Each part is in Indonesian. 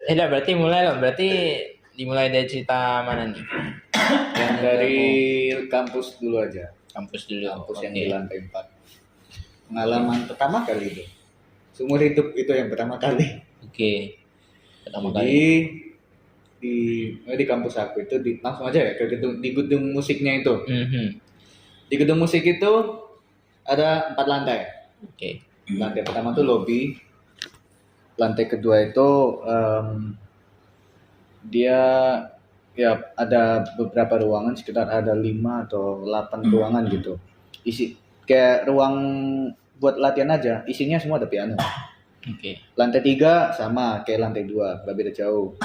Berarti mulai loh. Berarti dimulai dari cerita mana nih? Yang dari kampus dulu aja. Kampus dulu. Kampus yang Oke. di lantai 4. Pengalaman pertama kali itu. Seumur hidup itu yang pertama kali. Oke. Pertama Jadi kali. di kampus aku itu langsung aja ya ke gedung, di gedung musiknya itu. Mhm. Di gedung musik itu ada 4 lantai. Oke. Lantai pertama tuh lobby. Lantai kedua itu dia ya ada beberapa ruangan, sekitar ada 5 atau 8 ruangan gitu. Isi kayak ruang buat latihan aja, isinya semua ada piano. Oke. Lantai 3 sama kayak lantai 2, gak beda jauh.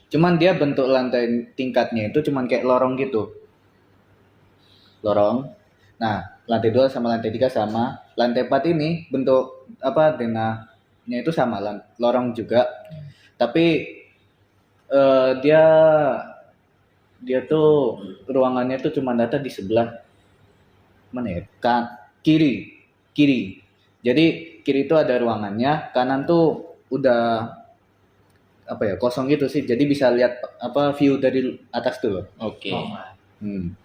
Cuman dia bentuk lantai tingkatnya itu cuman kayak lorong gitu. Lorong. Nah, lantai 2 sama lantai 3 sama. Lantai 4 ini bentuk apa denahnya itu sama, lorong juga. Tapi dia tuh ruangannya tuh cuma data di sebelah mana ya? Kiri. Jadi kiri itu ada ruangannya, kanan tuh udah apa ya, kosong gitu sih. Jadi bisa lihat apa view dari atas tuh loh. Oke. Hmm.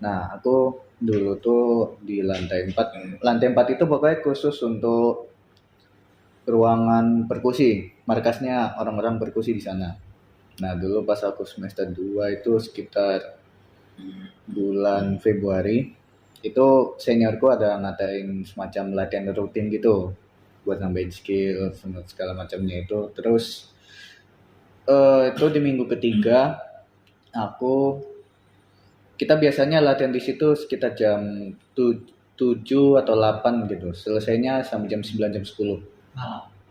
Nah, aku dulu tuh di lantai 4. Lantai 4 itu pokoknya khusus untuk ruangan perkusi. Markasnya orang-orang perkusi di sana. Nah, dulu pas aku semester 2 itu sekitar bulan Februari, itu seniorku ada ngadain semacam latihan rutin gitu buat nambahin skill segala macamnya itu. Terus itu di minggu ketiga kita biasanya latihan di situ sekitar jam 7 atau 8 gitu. Selesainya sampai jam 9 jam 10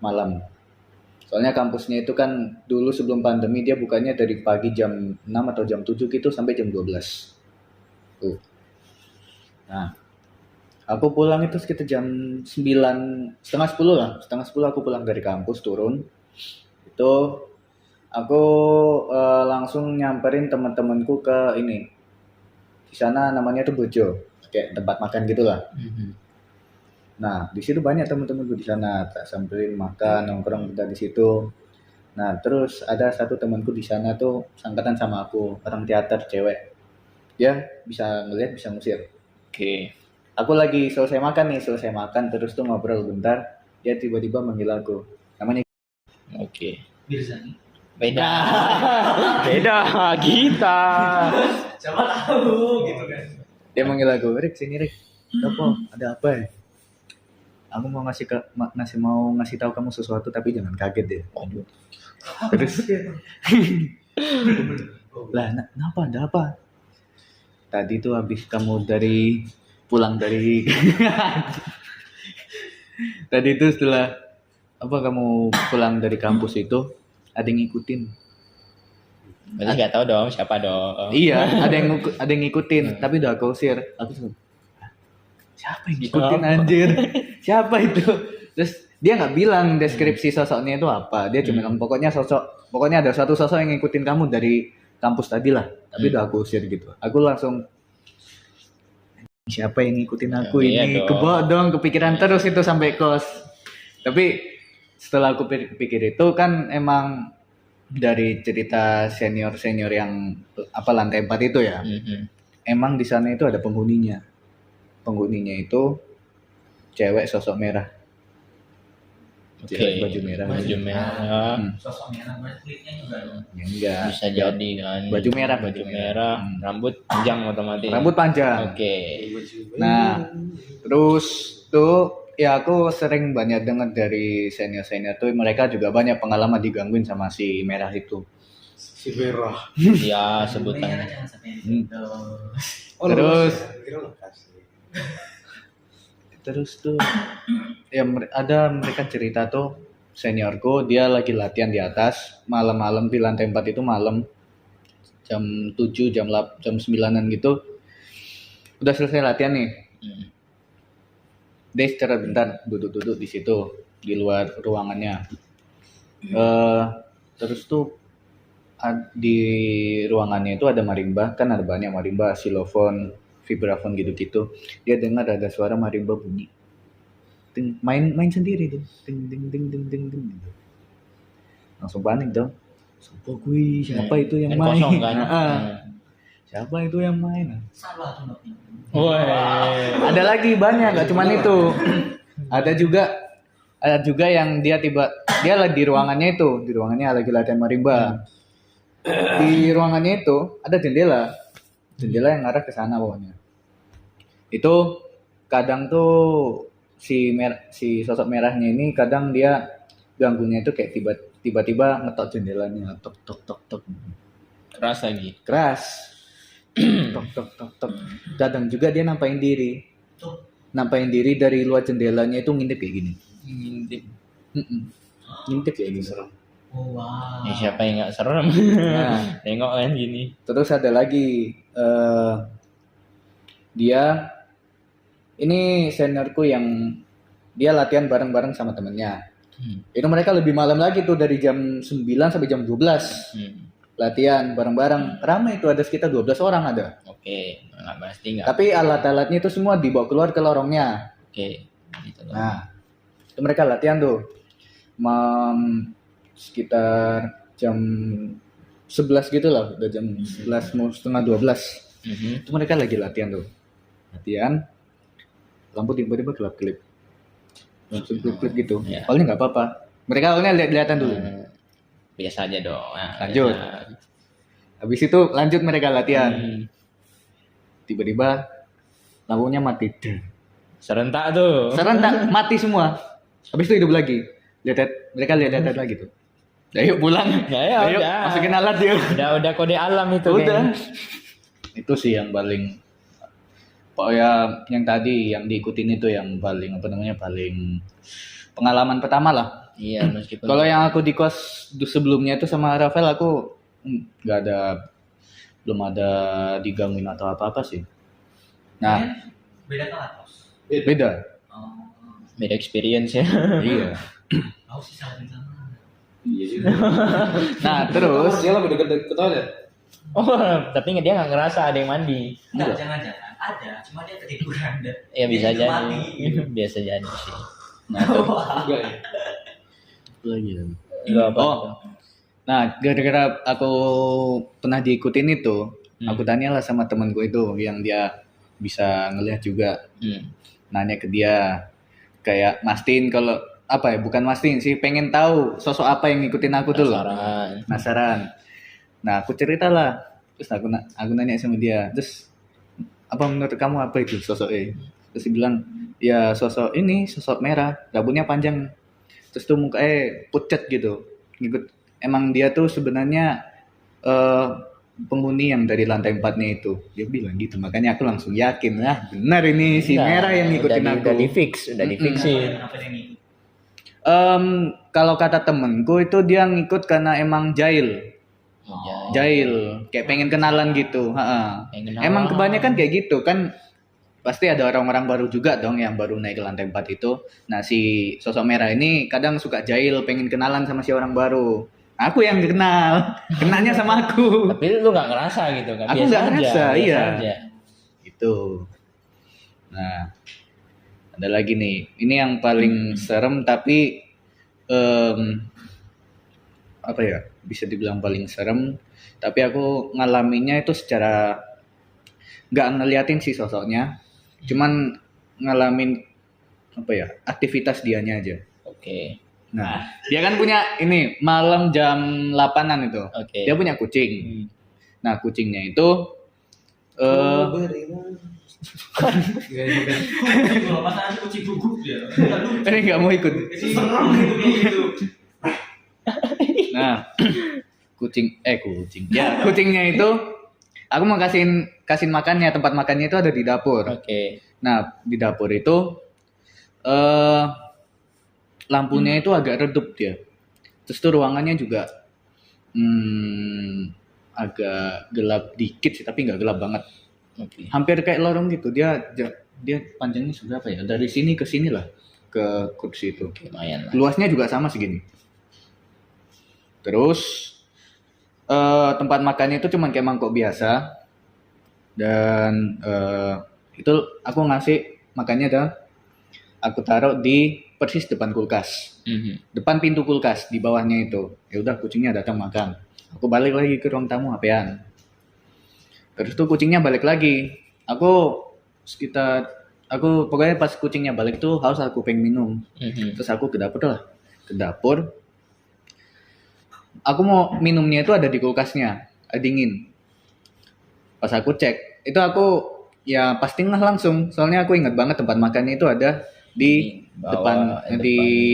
malam. Soalnya kampusnya itu kan dulu sebelum pandemi dia bukanya dari pagi jam 6 atau jam 7 gitu sampai jam 12. Tuh. Nah, aku pulang itu sekitar jam 9, setengah 10 lah. Setengah 10 aku pulang dari kampus turun. Itu aku langsung nyamperin teman-temanku ke ini. Di sana namanya tuh Bojo, kayak tempat makan gitulah. Nah, di situ banyak teman-temanku di sana, tak samperin makan, nongkrong kita di situ. Nah, terus ada satu temanku di sana tuh sangkatan sama aku, orang teater cewek. Dia bisa ngeliat, bisa ngusir. Oke. Aku lagi selesai makan terus tuh ngobrol bentar, dia tiba-tiba manggil aku. Namanya Oke. Birzani. Beda. Beda kita. Siapa tahu gitu kan. dia manggil aku, Rik sini Rik. Apa? Ada apa ya? Aku mau ngasih tahu kamu sesuatu tapi jangan kaget deh. Waduh. Terus lah, kenapa? Ada apa? Tadi tuh habis kamu pulang dari tadi itu setelah apa kamu pulang dari kampus itu ada yang ngikutin. Berarti nggak tahu dong siapa dong. Iya, ada yang ngikutin, tapi udah aku usir. Aku tuh, siapa yang ngikutin anjir? Siapa itu? Terus dia nggak bilang deskripsi sosoknya itu apa. Dia cuma bilang pokoknya ada satu sosok yang ngikutin kamu dari kampus tadi lah. Tapi udah aku usir gitu. Aku langsung siapa yang ngikutin aku Iya ini? dong. Kebok dong, kepikiran terus itu sampai kos. Tapi setelah aku pikir itu kan emang dari cerita senior yang apa lantai 4 itu ya. Emang di sana itu ada penghuninya. Penghuninya itu cewek sosok merah. Oke. Cewek baju merah. Baju merah. Sosok merah kulitnya juga dong. Ya enggak. Bisa jadi kan. Baju merah. Rambut panjang otomatis. Rambut panjang. Oke. Nah, terus tuh ya aku sering banyak dengar dari senior tuh mereka juga banyak pengalaman digangguin sama si merah itu. Si merah. Ya sebutannya. Jangan sampai gitu. Terus tuh ya ada mereka cerita tuh seniorku dia lagi latihan di atas malam-malam di lantai 4 itu malam jam 7 jam 9-an gitu udah selesai latihan nih. Dia secara bentar duduk di situ di luar ruangannya. Terus tuh di ruangannya itu ada marimba, kan ada banyak marimba, xilofon, vibrafon gitu-gitu. Dia dengar ada suara marimba bunyi. Ting, main sendiri tuh. Ting ting ting ting ting ting gitu. langsung panik dong. Siapa itu yang Kan main? kosong kan. Siapa itu yang main? Salah tuh Nabi. Woi. Ada lagi banyak, nggak cuman itu. Ada juga yang dia lagi di ruangannya itu, di ruangannya lagi latihan marimba. Di ruangannya itu ada jendela yang ngarah ke sana pokoknya. Itu kadang tuh si sosok merahnya ini kadang dia ganggunya itu kayak tiba-tiba ngetok jendelanya, tok tok tok tok. Keras lagi. Keras. Tok tok tok tok. Kadang juga dia nampain diri. Nampain diri dari luar jendelanya itu ngintip kayak gini. Ngintip. Ngintip kayak gini. Oh wow. Ya, siapa yang nggak serem? Nah, Tengok kan gini. terus ada lagi dia ini seniorku yang dia latihan bareng-bareng sama temennya. Itu mereka lebih malam lagi tuh dari jam 9 sampai jam 12. Latihan bareng-bareng. Ramai itu ada sekitar 12 orang ada. Oke, nggak pasti nggak. Tapi alat-alatnya itu semua dibawa keluar ke lorongnya. Oke, gitu loh. Nah, itu mereka latihan tuh. Sekitar jam 11 gitu lah, udah jam 11 mau setengah 12. Itu mereka lagi latihan tuh. Latihan. Lampu tiba-tiba gelap-gelip. Gelap-gelip gitu. Ya. Awalnya nggak apa-apa. Mereka awalnya lihat-lihatan dulu. Biasa aja dong. Nah, Lanjut. biasa. Habis itu lanjut mereka latihan. Hmm. Tiba-tiba lampunya mati. Serentak tuh. Serentak mati semua. Habis itu hidup lagi. Mereka lihat lagi tuh. Ayo pulang. Ya, Ayo udah. masukin alat yuk. Udah kode alam itu. Udah. Kan. Itu sih yang paling yang tadi yang diikutin itu yang paling paling pengalaman pertama lah. Iya, meskipun. Kalau yang aku di kos sebelumnya itu sama Rafael aku belum ada digangguin atau apa-apa sih. Nah, Beda kelas. beda. Oh. beda experience ya. Iya. Aku sih sama. Iya juga. Nah, terus Dia lebih dekat ke toilet. Oh, tapi dia nggak ngerasa ada yang mandi. Enggak, jangan-jangan ada, cuma dia ketiduran dan Ya bisa dia jadi. mati. Biasa jadi sih. nah, terus- Enggak ya. lagi. Nggak apa. Oh. Nah, gara-gara aku pernah diikutin itu, aku tanyalah sama temanku itu yang dia bisa ngelihat juga. Nanya ke dia kayak mastiin kalau apa ya, bukan mastiin sih, pengen tahu sosok apa yang ngikutin aku tuh loh. Penasaran. Nah, aku ceritalah. Terus aku nanya sama dia, terus apa menurut kamu apa itu sosoknya? Terus dia bilang, ya sosok merah, rambutnya panjang. Terus tuh mukanya pucat gitu. Ngikut, emang dia tuh sebenarnya penghuni yang dari lantai 4-nya itu. Dia bilang gitu, makanya aku langsung yakin, benar ini si merah yang ngikutin aku. Udah di fix sih. Kenapa dia ngikut? Kalau kata temenku itu dia ngikut karena emang jahil, kayak pengen kenalan gitu. Pengen kenalan. Emang kebanyakan kayak gitu kan, pasti ada orang-orang baru juga dong yang baru naik ke lantai 4 itu. Nah si sosok merah ini kadang suka jahil, pengen kenalan sama si orang baru. Aku yang kenal, kenalnya sama aku. Tapi lu nggak ngerasa gitu kan? Aku nggak ngerasa, iya. Aja. Itu. Nah, ada lagi nih. Ini yang paling serem tapi apa ya? Bisa dibilang paling serem. Tapi aku ngalaminnya itu secara nggak ngeliatin sih sosoknya, cuman ngalamin apa ya? Aktivitas dianya aja. Oke. Nah, dia kan punya ini malam jam 8-an itu. Oke. Dia punya kucing. Nah, kucingnya itu Kalau masalah kucing gugup ya. ini nggak mau ikut. Serem gitu kayak gitu. Nah, kucing. Ya, kucingnya itu aku mau kasihin makannya, tempat makannya itu ada di dapur. Oke. Nah, di dapur itu lampunya itu agak redup dia. Terus tuh ruangannya juga agak gelap dikit sih, tapi nggak gelap banget. Oke. Hampir kayak lorong gitu. Dia panjangnya seberapa ya? Dari sini ke sini lah, ke kursi itu. Lumayan lah. Luasnya juga sama segini. Terus tempat makannya itu cuma kayak mangkok biasa. Dan itu aku ngasih makannya aku taruh di persis depan kulkas. Mhm. Depan pintu kulkas di bawahnya itu. Ya udah kucingnya datang makan. Aku balik lagi ke ruang tamu HP-an. Terus tuh kucingnya balik lagi. Aku pokoknya pas kucingnya balik tuh haus, aku pengen minum. Mhm. Terus aku ke dapur lah. Ke dapur. Aku mau minumnya itu ada di kulkasnya, dingin. Pas aku cek, itu aku ya pastiin lah langsung. Soalnya aku ingat banget tempat makannya itu ada di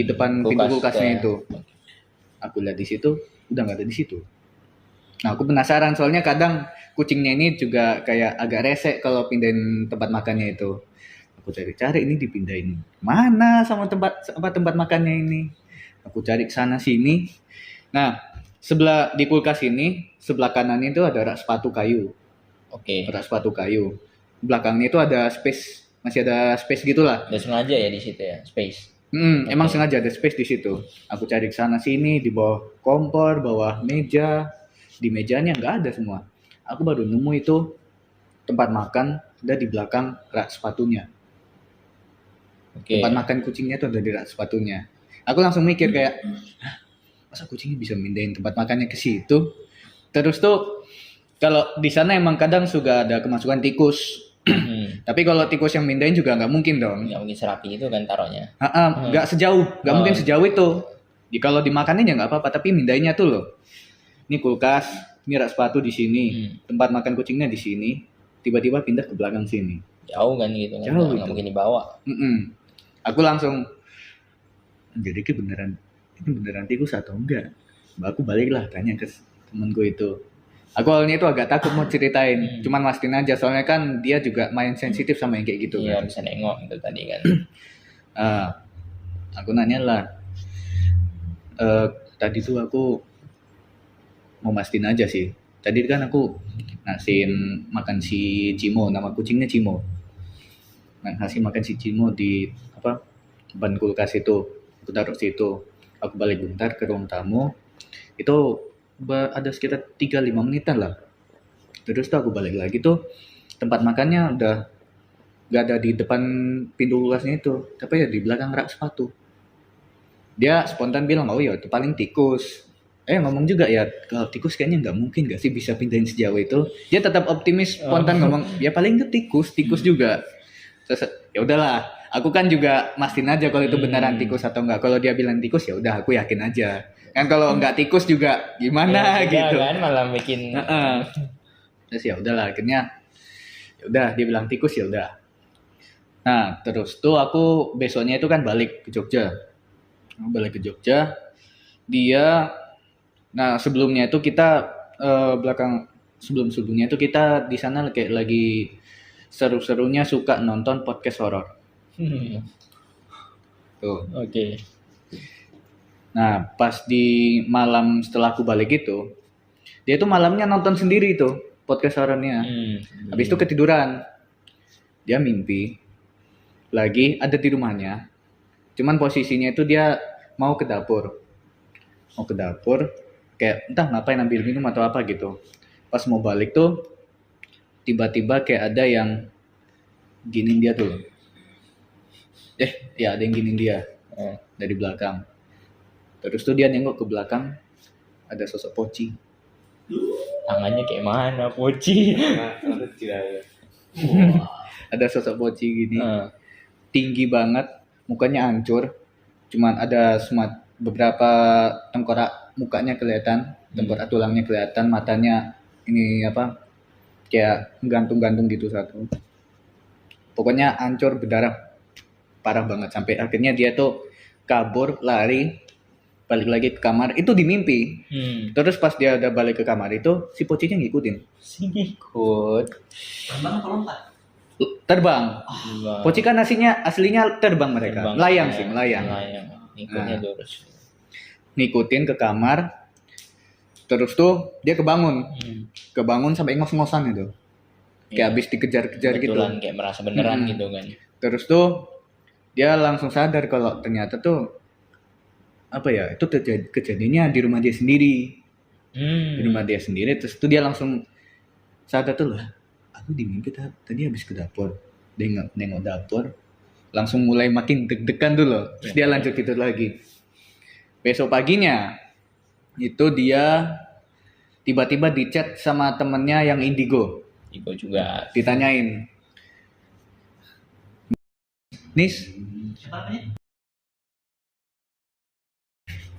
depan pintu kulkasnya ya. itu. Aku lihat di situ, udah nggak ada di situ. Nah, aku penasaran soalnya kadang kucingnya ini juga kayak agak rese kalau pindahin tempat makannya itu. Aku cari-cari ini dipindahin mana sama tempat makannya ini. Aku cari ke sana sini. Nah, sebelah di kulkas ini, sebelah kanan itu ada rak sepatu kayu. Oke. Rak sepatu kayu. Belakangnya itu ada space, masih ada space gitulah. Udah sengaja ya di situ ya, space. Emang sengaja ada space di situ. Aku cari ke sana sini, di bawah kompor, bawah meja, di mejanya nggak ada semua. Aku baru nemu itu tempat makan ada di belakang rak sepatunya. Oke. Tempat makan kucingnya itu ada di rak sepatunya. Aku langsung mikir kayak, "Hah, masa kucingnya bisa mindahin tempat makannya ke situ?" Terus tuh kalau di sana emang kadang suka ada kemasukan tikus. Tapi kalau tikus yang mindahin juga nggak mungkin dong. Nggak mungkin serapi itu kan taruhnya. Nggak sejauh, nggak mungkin sejauh itu. Kalau dimakanin ya nggak apa-apa, tapi mindahinnya tuh loh. Ini kulkas, ini rak sepatu di sini, tempat makan kucingnya di sini, tiba-tiba pindah ke belakang sini. Jauh kan gitu kan. Jauh Nggak itu. mungkin dibawa. Aku langsung, jadi ini beneran tikus atau enggak? Aku baliklah tanya ke temenku itu. Aku awalnya itu agak takut mau ceritain, cuman mastiin aja soalnya kan dia juga main sensitif sama yang kayak gitu Iya kan. bisa nengok itu tadi kan. Aku nanya lah, tadi tuh aku mau mastiin aja sih. Tadi kan aku ngasihin makan si Cimo, nama kucingnya Cimo. Ngasih makan si Cimo di ban kulkas itu, aku taruh situ. Aku balik bentar ke ruang tamu, itu ada sekitar 3-5 menitan lah. Terus tuh aku balik lagi tuh, tempat makannya udah gak ada di depan pintu kulkasnya itu, tapi ya di belakang rak sepatu. Dia spontan bilang, oh ya itu paling tikus. Ngomong juga ya, kalau tikus kayaknya nggak mungkin gak sih bisa pindahin sejauh itu. Dia tetap optimis, spontan ngomong, ya paling itu tikus juga. Terus ya udahlah, aku kan juga mastiin aja kalau itu beneran tikus atau enggak. Kalau dia bilang tikus ya udah aku yakin aja. Kan kalau enggak tikus juga gimana Ya, gitu. kan malah bikin. Terus ya udahlah, akhirnya ya udah dia bilang tikus ya udah. Nah, terus tuh aku besoknya itu kan balik ke Jogja. Sebelumnya itu kita sebelumnya itu kita di sana kayak lagi seru-serunya suka nonton podcast horor. Tuh. Oke. Nah, pas di malam setelah aku balik itu, dia tuh malamnya nonton sendiri tuh podcast horornya. Habis itu ketiduran. Dia mimpi lagi ada di rumahnya. Cuman posisinya itu dia mau ke dapur. Kayak entah ngapain ambil minum atau apa gitu. Pas mau balik tuh tiba-tiba kayak ada yang giniin dia tuh. Ya ada yang giniin dia dari belakang. Terus tuh dia nengok ke belakang, ada sosok Poci. Tangannya kayak mana Poci? Ada sosok Poci gini, tinggi banget, mukanya hancur, cuman ada beberapa tengkorak mukanya kelihatan, tengkorak tulangnya kelihatan, matanya ini kayak gantung-gantung gitu satu. Pokoknya hancur, berdarah parah banget sampai akhirnya dia tuh kabur, lari, balik lagi ke kamar. Itu di mimpi. Terus pas dia udah balik ke kamar itu si Pocinya ngikutin. Ikut. Terbang apa lompat? Terbang. Poci kan aslinya terbang mereka. Melayang. Ikutnya lurus. Ngikutin ke kamar. Terus tuh dia kebangun sampai ngos-ngosan itu. Kayak habis dikejar-kejar gitu. Kebetulan kayak merasa beneran gitu kan. Terus tuh dia langsung sadar kalau ternyata tuh itu kejadiannya di rumah dia sendiri. Di rumah dia sendiri. Terus tuh dia langsung sadar tuh lah, aku di mimpi tadi habis ke dapur. Dia nengok dapur, langsung mulai makin deg-degan dulu. Terus dia lanjut tidur lagi. Besok paginya itu dia tiba-tiba di chat sama temennya yang indigo. Iko juga. Ditanyain, Nis, Siapa namanya?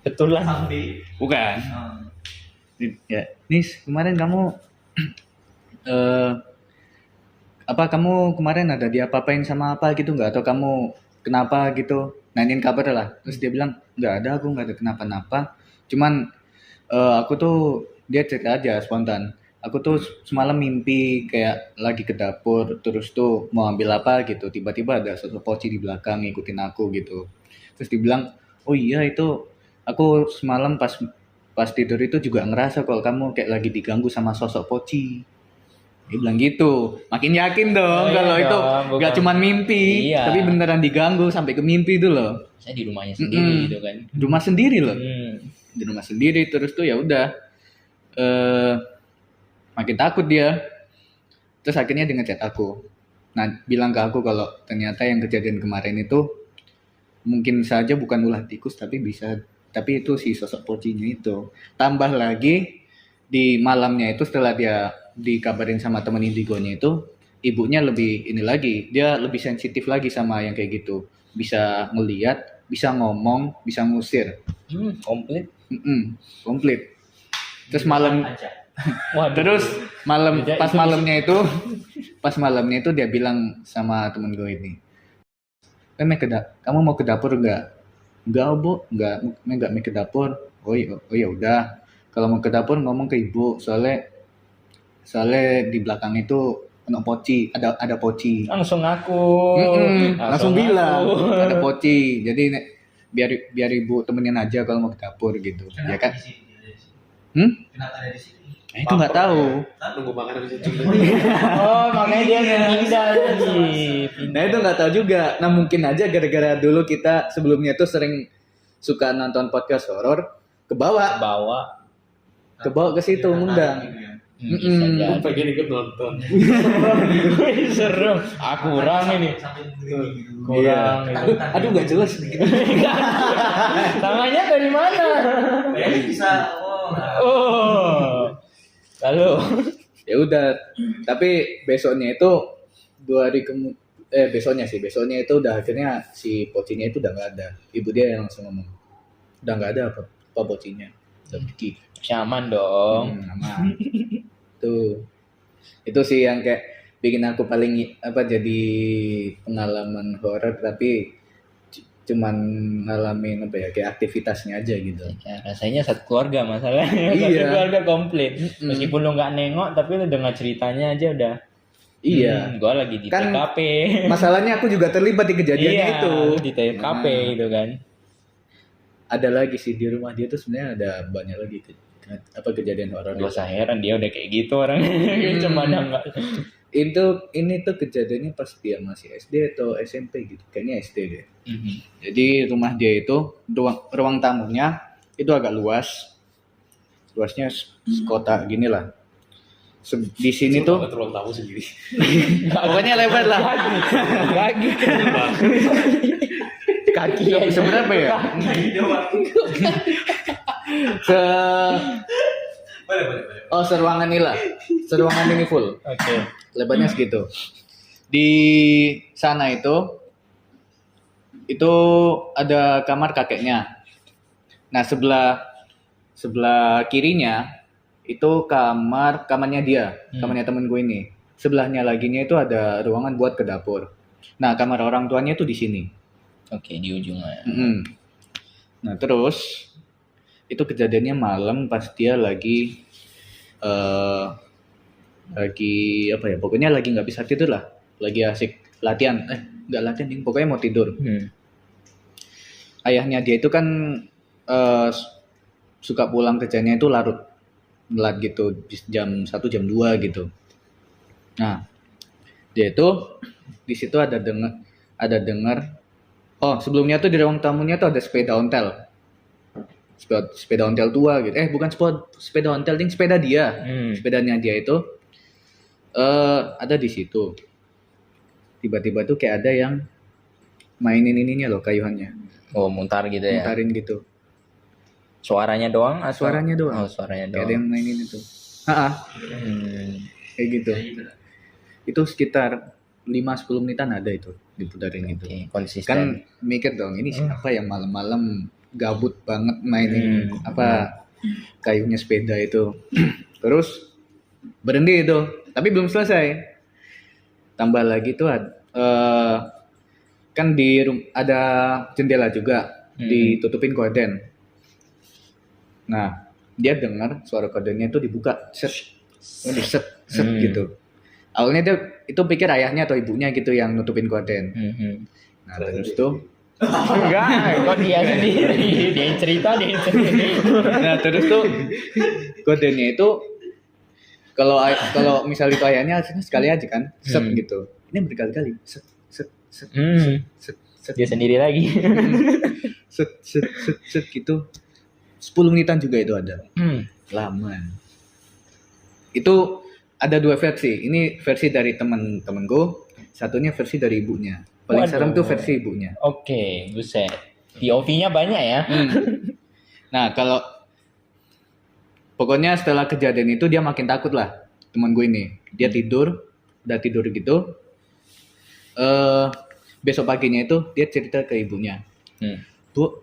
Betulan. Sampai. bukan. Oh. Ya, Nis, kemarin kamu kamu kemarin ada diapa-apain sama apa gitu nggak? Atau kamu kenapa gitu? Nanyain kabar lah. Terus dia bilang, nggak ada, aku nggak ada kenapa-napa. Cuman aku tuh, dia cerita aja spontan. Aku tuh semalam mimpi kayak lagi ke dapur, terus tuh mau ambil apa gitu. Tiba-tiba ada sosok poci di belakang ngikutin aku gitu. Terus dibilang, oh iya itu aku semalam pas tidur itu juga ngerasa kalau kamu kayak lagi diganggu sama sosok poci. Dia bilang gitu, makin yakin dong Oh, iya kalau itu dong, nggak bukan. cuma mimpi, Iya. tapi beneran diganggu sampai ke mimpi itu loh. Saya di rumahnya sendiri gitu kan. Rumah sendiri loh, Hmm. di rumah sendiri terus tuh ya udah, makin takut dia. Terus akhirnya dia ngechat aku, nah bilang ke aku kalau ternyata yang kejadian kemarin itu mungkin saja bukan ulah tikus tapi itu si sosok pocinya itu. Tambah lagi di malamnya itu setelah dia dikabarin sama teman indigonya itu, ibunya lebih ini lagi, dia lebih sensitif lagi sama yang kayak gitu, bisa ngeliat, bisa ngomong, bisa ngusir. Komplit. Komplit. Terus malam Aja. Wah, terus malam Beda pas itu malamnya itu dia bilang sama temen gue ini, kamu mau ke dapur enggak bu, enggak mau ke dapur. Oh iya udah, kalau mau ke dapur ngomong ke ibu, soalnya di belakang itu ada poci. langsung aku. Langsung bilang ada poci, jadi biar ibu temenin aja kalau mau ke dapur gitu. Ya kan? Di situ, dia ada di situ. Kenapa ada di situ? Itu nggak tahu. Nunggu makan habis itu. Oh, makanya dia pindah lagi. Nah itu nggak tahu juga. Nah mungkin aja gara-gara dulu kita sebelumnya tuh sering suka nonton podcast horor, kebawa Bawa. ke situ ngundang. Bisa jadi. Pengen ikut nonton. Serem. Aku kurang ini. Sampai begini gitu. Kurang. Ketakutan. Aduh nggak jelas. Tangannya dari mana? Kayaknya bisa. Oh. Lalu. Ya udah. Tapi besoknya itu 2 hari besoknya itu udah akhirnya si pocinya itu udah nggak ada. Ibu dia yang langsung ngomong, udah nggak ada apa pocinya, udah pergi. Nyaman dong. Aman. Itu sih yang kayak bikin aku paling jadi pengalaman horor, tapi cuman ngalamin kayak aktivitasnya aja gitu. Ya, rasanya satu keluarga masalahnya. Iya. Satu keluarga komplit. Meskipun lu nggak nengok, tapi lu dengar ceritanya aja udah. Iya. Gua lagi di Kan TKP. Masalahnya aku juga terlibat di kejadiannya Iya, itu. di TKP Nah, gitu kan. ada lagi sih di rumah dia tuh sebenarnya ada banyak lagi kejadian horor. Gak usah heran dia udah kayak gitu orang. Cuma enggak. Ini tuh kejadiannya pas dia masih SD atau SMP gitu. Kayaknya SD deh. Jadi rumah dia itu ruang tamunya itu agak luas. Luasnya sekota gini lah. Di sini tuh ruang tamu sendiri. pokoknya lebar lah. Kaki seberapa ya? Boleh. Oh, seruangan ini lah. Seruangan ini full. Oke. Lebarnya segitu. Di sana itu ada kamar kakeknya. Nah, sebelah kirinya itu kamarnya dia, kamarnya temen gue ini. Sebelahnya laginya itu ada ruangan buat ke dapur. Nah, kamar orang tuanya itu di sini. Oke, di ujungnya. Nah, terus itu kejadiannya malam pas dia lagi apa ya? Pokoknya lagi nggak bisa tidur lah. Lagi asik latihan. Nggak latihan, pokoknya mau tidur. Ayahnya dia itu kan suka pulang kerjanya itu telat gitu, jam 1 jam 2 gitu. Nah, dia itu di situ ada dengar. Oh, sebelumnya tuh di ruang tamunya tuh ada sepeda ontel. Sepeda ontel tua gitu. Bukan sepeda ontel, sepeda dia. Sepedanya dia itu ada di situ. Tiba-tiba tuh kayak ada yang mainin ininya loh, kayuhannya, Oh, mutar gitu ya. mutarin gitu. Suaranya doang atau? Suaranya doang. Oh, suaranya Kayak ada doang. yang mainin itu. Ah, kayak gitu. Itu sekitar 5-10 menitan ada itu diputarin gitu. Oke, konsisten. Kan mikir dong, ini siapa yang malam-malam gabut banget mainin kayunya sepeda itu. Terus berhenti itu, tapi belum selesai. Tambah lagi tuh kan ada jendela juga, ditutupin gorden. Nah, dia dengar suara gordennya itu dibuka, set gitu. Awalnya dia itu pikir ayahnya atau ibunya gitu yang nutupin gorden. Nah, terus tuh Enggak, kok dia sendiri. Dia yang cerita. nah, terus tuh gordennya itu kalau misal itu ayahnya sekali aja kan, set gitu. Ini berkali-kali, set. Dia sendiri lagi. set gitu. 10 menitan juga itu ada. Lama. Itu ada 2 versi. Ini versi dari temen-temenku, satunya versi dari ibunya. Paling serem tuh versi ibunya. Oke, buset. POV-nya banyak ya. Nah, kalau pokoknya setelah kejadian itu dia makin takut lah, teman gue ini. Dia udah tidur gitu. Besok paginya itu dia cerita ke ibunya. Bu,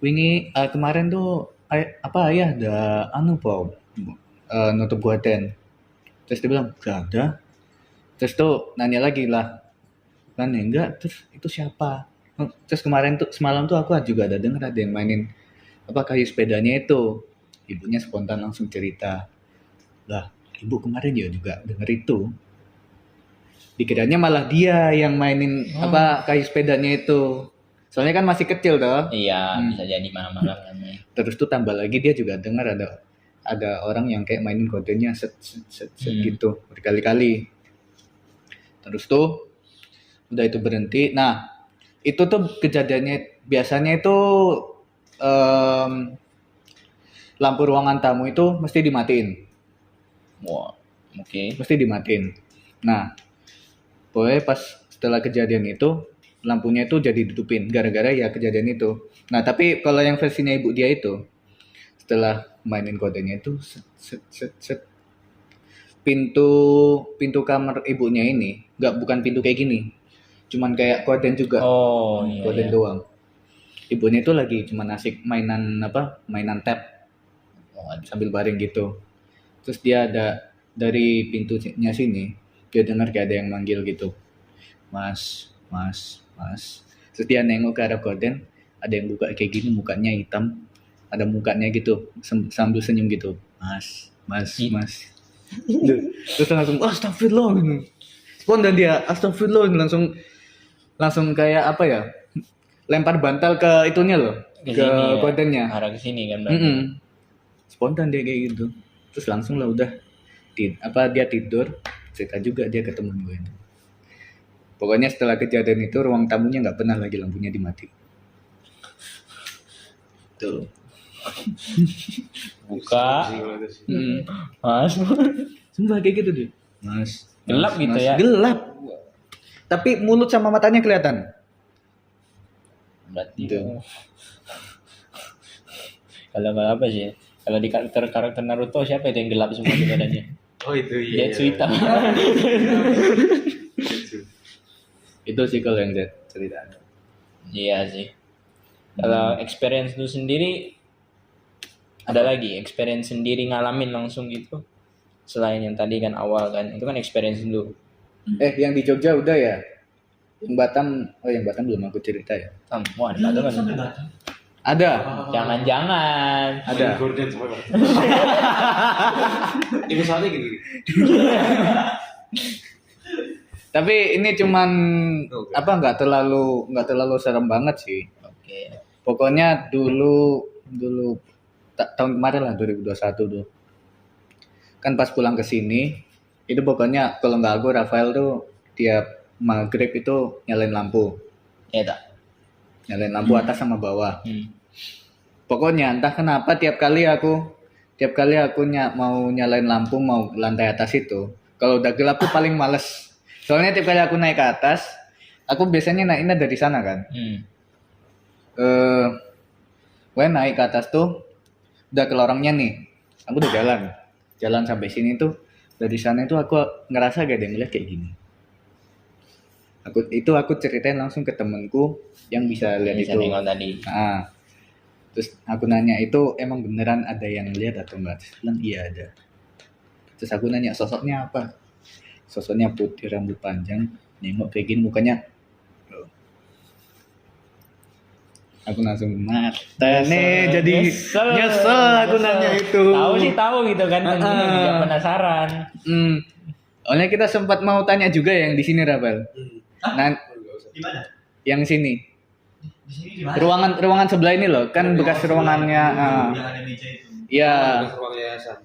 ini kemarin tuh ayah ada nutup gorden. Terus dia bilang gak ada. Terus tuh nanya lagi lah, kan enggak. Terus itu siapa? Terus kemarin tuh semalam tuh aku juga ada dengar ada yang mainin kayu sepedanya itu. Ibunya spontan langsung cerita, lah ibu kemarin juga denger itu. Dikiranya malah dia yang mainin kayu sepedanya itu. Soalnya kan masih kecil toh. Iya, bisa jadi malam-malam namanya. Terus tuh tambah lagi dia juga dengar ada orang yang kayak mainin gordennya set gitu berkali-kali. Terus tuh udah itu berhenti. Nah, itu tuh kejadiannya biasanya itu lampu ruangan tamu itu mesti dimatiin. Wah, oke. Mesti dimatiin. Nah, pokoknya pas setelah kejadian itu lampunya itu jadi ditutupin gara-gara ya kejadian itu. Nah, tapi kalau yang versinya ibu dia itu setelah mainin kodenya itu set pintu kamar ibunya ini bukan pintu kayak gini, cuman kayak korden juga. Oh iya, korden doang. Ibunya itu lagi cuman asik mainan tab sambil baring gitu. Terus dia ada dari pintunya sini dia dengar kayak ada yang manggil gitu, mas. Terus dia nengok ke arah korden, ada yang buka kayak gini, mukanya hitam, ada mukanya gitu sambil senyum gitu, mas. Terus langsung astagfirullah gitu. Spontan dia astagfirullah, langsung kayak lempar bantal ke itunya loh, ke gordennya. Arah ke sini kan. Spontan dia kayak gitu. Terus langsung lah udah dia tidur, cerita juga dia ke temen gue itu. Pokoknya setelah kejadian itu ruang tamunya nggak pernah lagi lampunya dimati. Tuh. Buka. Mas. Sumpah kayak gitu deh. Mas. Gelap gitu ya. Gelap. Tapi mulut sama matanya kelihatan. Berarti Gitu. Kalau apa sih? Kalau di karakter Naruto siapa itu yang gelap semua di badannya? Oh itu iya. Jetsu hitam. Itu sih kalau yang cerita. Iya sih. Kalau experience lu sendiri ada lagi experience sendiri ngalamin langsung gitu. Selain yang tadi kan awal kan, itu kan experience dulu. Yang di Jogja udah ya. Yang Batam belum aku cerita ya. Wah, ada kan? Ada. Jangan-jangan. Ada. Gorden sama Ini soalnya gini. Tapi ini cuman nggak terlalu serem banget sih. Oke. Pokoknya dulu tahun kemarin lah 2021 tuh. Kan pas pulang ke sini, itu pokoknya kalau nggak aku Rafael tuh tiap maghrib itu nyalain lampu. Iya tak? Nyalain lampu atas sama bawah. Pokoknya entah kenapa tiap kali aku mau nyalain lampu mau lantai atas itu, kalau udah gelap tuh paling males. Soalnya tiap kali aku naik ke atas, Aku biasanya naiknya dari sana kan. Gue naik ke atas tuh udah ke lorongnya nih. Aku udah jalan sampai sini tuh. Dari sana itu aku ngerasa gak ada yang ngeliat kayak gini. Aku ceritain langsung ke temenku yang bisa lihat Bisa itu. nengok tadi. Nah, terus aku nanya itu emang beneran ada yang lihat atau enggak? Terus bilang iya ada. Terus aku nanya sosoknya apa? Sosoknya putih, rambut panjang, nengok kayak gini mukanya. Aku langsung mata nih jadi nyesel aku nanya itu. Tahu sih tahu gitu kan, juga penasaran. Soalnya kita sempat mau tanya juga yang di sini Rafael. Nah, Di mana? yang sini. Di sini di mana? Ruangan sebelah ini loh, kan bekas ruangannya. Yang ada meja itu. Iya. Bekas ruang yayasan.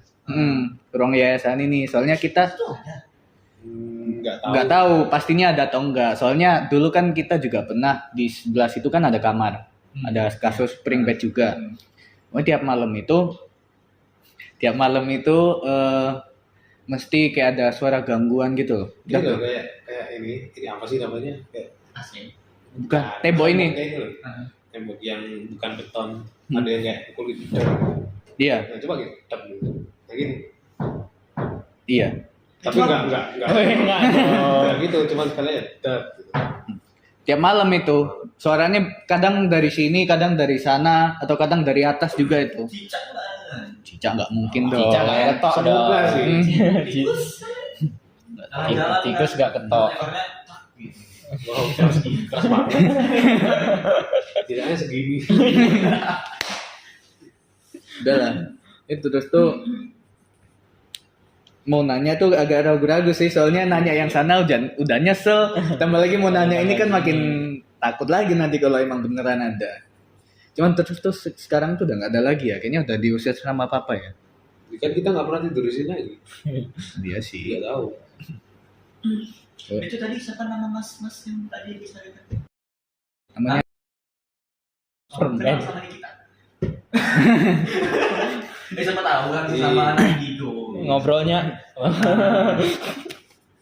Ruang yayasan ini. Soalnya kita Itu ada. nggak tahu pastinya ada atau enggak. Soalnya dulu kan kita juga pernah di sebelah situ kan ada kamar, ada kasus spring bed juga. Tiap malam itu mesti kayak ada suara gangguan gitu. Itu loh, kayak ini apa sih namanya? Kayak AC. Bukan tembok ini. Kayak ini loh. Tembok yang bukan beton, ada yang kayak kulit. Iya, Nah, coba gitu, tep gitu. Kayak gini. iya. Tapi enggak. Enggak gitu, cuma sekalian tep gitu. Tiap malam itu suaranya kadang dari sini, kadang dari sana, atau kadang dari atas juga itu. Cicak banget. Cicak nggak mungkin dong. Cicak nggak ketok Semoga dong. sih. Tikus. Tikus nggak ketok. Ekornya tak gitu. Wow, keras banget. Tidaknya segini. Udah lah. Itu terus tuh mau nanya tuh agak ragu-ragu sih, soalnya nanya yang sana udah nyesel, tambah lagi mau nanya ini kan makin takut lagi nanti kalau emang beneran ada. Cuman terus tuh sekarang tuh udah nggak ada lagi ya, kayaknya udah diusir sama papa ya. Kan kita nggak pernah tidur di sini lagi. Dia sih. Nggak tahu. Itu tadi siapa nama mas yang tadi bisa dekat? Namanya Kenal sama kita. Siapa tahu kan sama anak Gido. Ngobrolnya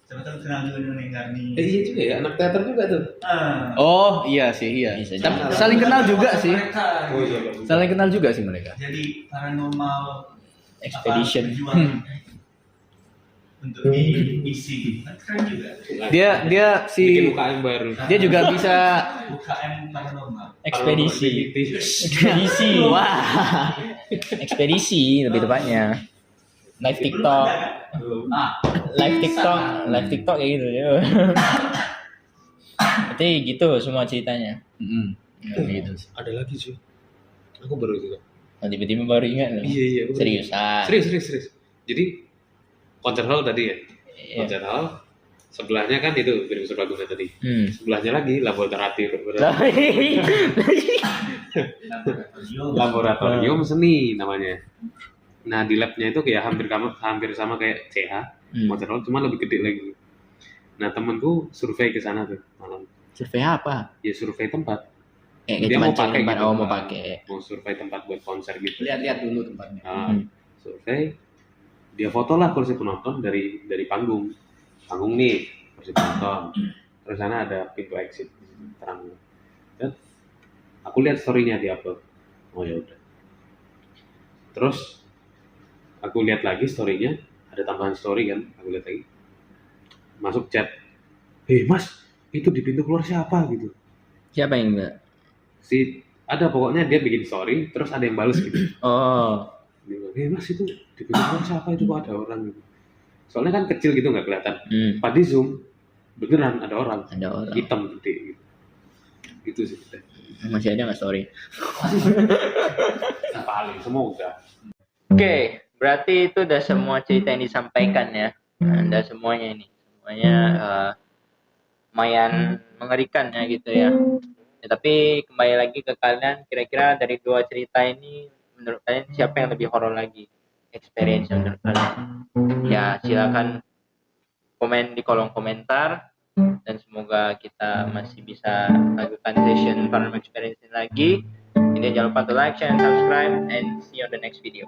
Siapa tahu kenal juga dengan Enggarni. Iya juga ya, anak teater juga tuh. oh iya sih iya. Bisa Tapi jadi. saling kenal juga sih. Oh iya, Bang. Saling kenal juga sih mereka. Jadi paranormal Expedition. berjuang untuk diisi. Kan keren juga. Dia bikin si UKM baru. dia juga bisa UKM paranormal. Ekspedisi. Ekspedisi. wah. Ekspedisi lebih tepatnya. Live TikTok. Belum. Live TikTok kayak gitu ya. Berarti gitu semua ceritanya. Gitu. Ada lagi sih. Aku baru juga. Oh, tiba-tiba baru ingat loh. Iya. Aku baru Seriusan. Serius. Jadi konser hall tadi ya. Iya. Konser hall. Sebelahnya kan itu Film Serbaguna tadi. Sebelahnya lagi laboratorium seni namanya. Nah di labnya itu kayak hampir sama kayak CH, konser hall cuma lebih gede lagi. Nah temanku survei ke sana tuh malam. Survei apa? Ya survei tempat. Dia mau pakai gitu. Mau pakai. Mau survei tempat buat konser gitu. Lihat-lihat dulu tempatnya. Nah, survei, dia foto lah kursi penonton dari panggung nih kursi penonton, terus sana ada pintu exit terang. Dan aku lihat storynya di upload. Oh ya udah. Terus aku lihat lagi storynya, ada tambahan story kan, aku lihat lagi, masuk chat, hei mas, itu di pintu keluar siapa gitu. Siapa yang enggak? Ada pokoknya dia bikin story, terus ada yang balas gitu. Oh. Dia bilang, hei mas itu di pintu keluar siapa itu kok ada orang gitu. Soalnya kan kecil gitu nggak kelihatan. Pas di zoom beneran ada orang. Ada orang. Hitam gede gitu. Itu sih. Masih ada nggak story? Paling semua udah. Oke, berarti itu udah semua cerita yang disampaikan ya. Udah semuanya ini. Semuanya lumayan mengerikan ya gitu ya. Tapi kembali lagi ke kalian, kira-kira dari dua cerita ini menurut kalian siapa yang lebih horor lagi? Experience menurut kalian? Ya silakan komen di kolom komentar, dan semoga kita masih bisa lakukan session paranormal experience lagi. Jadi jangan lupa to like, share, and subscribe, and see you on the next video.